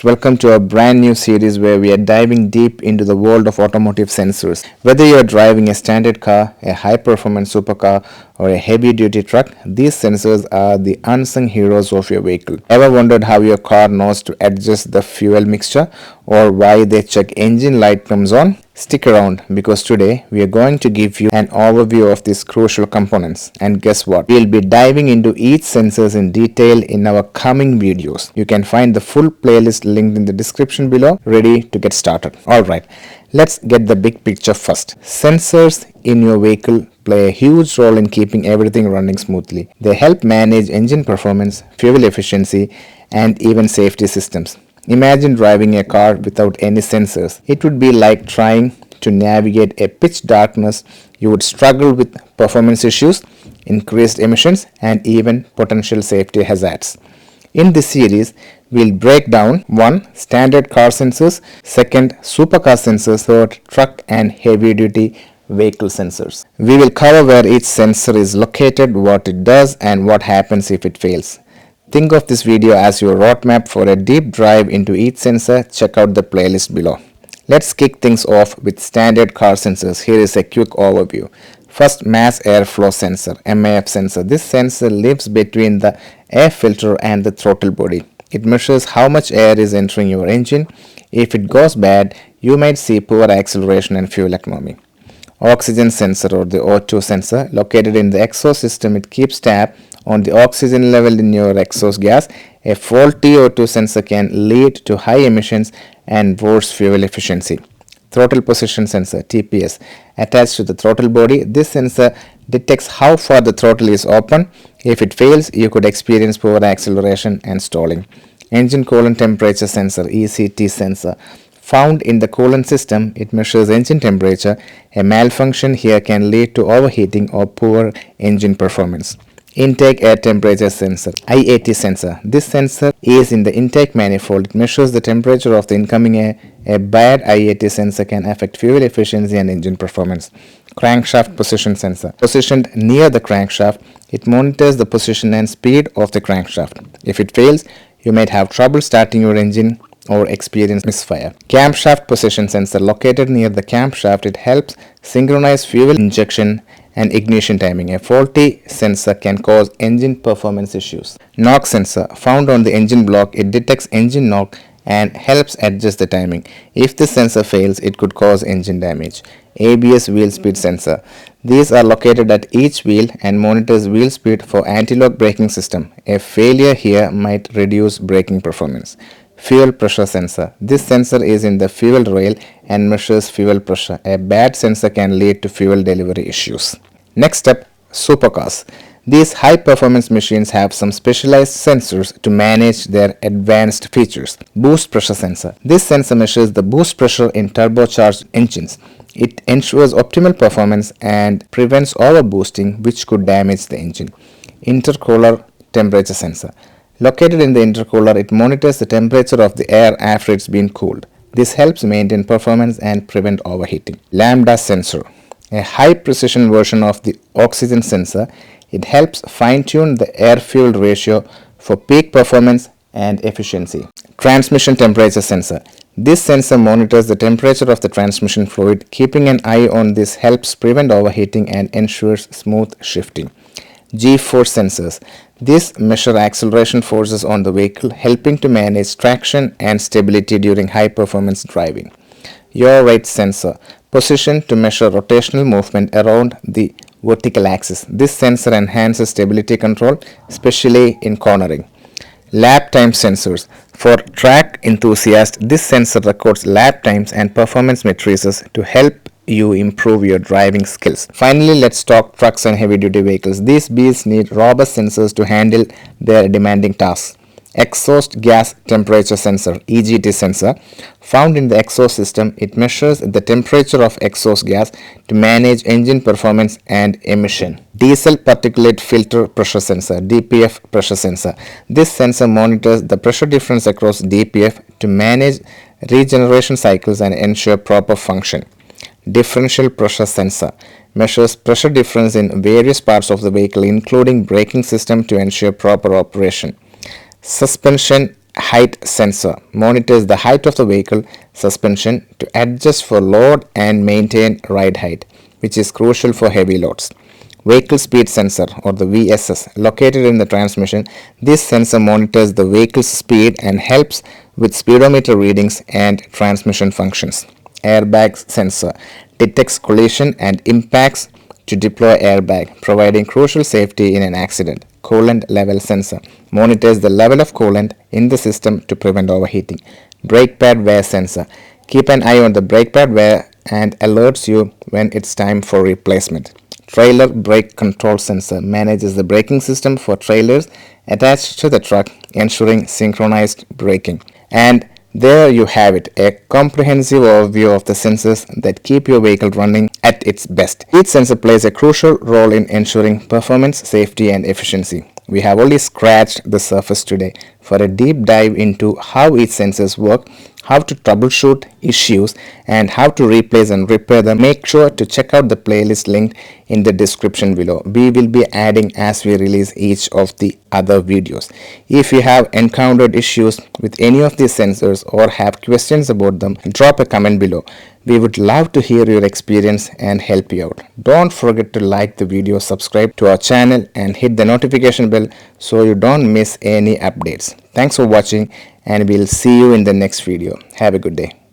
Welcome to a brand new series where we are diving deep into the world of automotive sensors. Whether you are driving a standard car, a high-performance supercar, or a heavy-duty truck, these sensors are the unsung heroes of your vehicle. Ever wondered how your car knows to adjust the fuel mixture or why they check engine light comes on? Stick around because today we are going to give you an overview of these crucial components. And guess what? We'll be diving into each sensors in detail in our coming videos. You can find the full playlist linked in the description below, ready to get started. Alright, let's get the big picture first. Sensors in your vehicle play a huge role in keeping everything running smoothly. They help manage engine performance, fuel efficiency, and even safety systems. Imagine driving a car without any sensors. It would be like trying to navigate a pitch darkness. You would struggle with performance issues, increased emissions, and even potential safety hazards. In this series, we'll break down 1. Standard car sensors, 2. Supercar sensors, 3. Truck and heavy-duty vehicle sensors. We will cover where each sensor is located, what it does, and what happens if it fails. Think of this video as your roadmap for a deep dive into each sensor. Check out the playlist below. Let's kick things off with standard car sensors. Here is a quick overview. First, mass airflow sensor, MAF sensor. This sensor lives between the air filter and the throttle body. It measures how much air is entering your engine. If it goes bad, you might see poor acceleration and fuel economy. Oxygen sensor or the O2 sensor, located in the exhaust system, it keeps tab on the oxygen level in your exhaust gas. A faulty O2 sensor can lead to high emissions and worse fuel efficiency. Throttle position sensor, TPS, attached to the throttle body. This sensor detects how far the throttle is open. If it fails, you could experience poor acceleration and stalling. Engine coolant temperature sensor, ECT sensor, found in the coolant system. It measures engine temperature. A malfunction here can lead to overheating or poor engine performance. Intake air temperature sensor, IAT sensor. This sensor is in the intake manifold. It measures the temperature of the incoming air. A bad IAT sensor can affect fuel efficiency and engine performance. Crankshaft position sensor, positioned near the crankshaft. It monitors the position and speed of the crankshaft. If it fails, you might have trouble starting your engine or experience misfire. Camshaft position sensor, located near the camshaft. It helps synchronize fuel injection and ignition timing. A faulty sensor can cause engine performance issues. Knock sensor, found on the engine block. It detects engine knock and helps adjust the timing. If the sensor fails, it could cause engine damage. ABS wheel speed sensor. These are located at each wheel and monitors wheel speed for anti-lock braking system. A failure here might reduce braking performance. Fuel pressure sensor. This sensor is in the fuel rail and measures fuel pressure. A bad sensor can lead to fuel delivery issues. Next up, supercars. These high-performance machines have some specialized sensors to manage their advanced features. Boost pressure sensor. This sensor measures the boost pressure in turbocharged engines. It ensures optimal performance and prevents overboosting, which could damage the engine. Intercooler temperature sensor. Located in the intercooler, it monitors the temperature of the air after it's been cooled. This helps maintain performance and prevent overheating. Lambda sensor, a high-precision version of the oxygen sensor. It helps fine-tune the air-fuel ratio for peak performance and efficiency. Transmission temperature sensor. This sensor monitors the temperature of the transmission fluid. Keeping an eye on this helps prevent overheating and ensures smooth shifting. G-force sensors. These measure acceleration forces on the vehicle, helping to manage traction and stability during high-performance driving. Yaw rate sensor, positioned to measure rotational movement around the vertical axis. This sensor enhances stability control, especially in cornering. Lap time sensors. For track enthusiasts, this sensor records lap times and performance matrices to help you improve your driving skills. Finally, let's talk trucks and heavy-duty vehicles. These beasts need robust sensors to handle their demanding tasks. Exhaust gas temperature sensor, EGT sensor, found in the exhaust system. It measures the temperature of exhaust gas to manage engine performance and emission. Diesel particulate filter pressure sensor, DPF pressure sensor. This sensor monitors the pressure difference across DPF to manage regeneration cycles and ensure proper function. Differential pressure sensor measures pressure difference in various parts of the vehicle, including braking system, to ensure proper operation. Suspension height sensor monitors the height of the vehicle suspension to adjust for load and maintain ride height, which is crucial for heavy loads. Vehicle speed sensor or the VSS located in the transmission. This sensor monitors the vehicle's speed and helps with speedometer readings and transmission functions. Airbag sensor detects collision and impacts to deploy airbag, providing crucial safety in an accident. Coolant level sensor monitors the level of coolant in the system to prevent overheating. Brake pad wear sensor. Keep an eye on the brake pad wear and alerts you when it's time for replacement. Trailer brake control sensor manages the braking system for trailers attached to the truck, ensuring synchronized braking. And there you have it, a comprehensive overview of the sensors that keep your vehicle running at its best. Each sensor plays a crucial role in ensuring performance, safety, and efficiency. We have only scratched the surface today. For a deep dive into how each sensors work, how to troubleshoot issues, and how to replace and repair them, make sure to check out the playlist linked in the description below. We will be adding as we release each of the other videos. If you have encountered issues with any of these sensors or have questions about them, drop a comment below. We would love to hear your experience and help you out. Don't forget to like the video, subscribe to our channel, and hit the notification bell so you don't miss any updates. Thanks for watching, and we'll see you in the next video. Have a good day.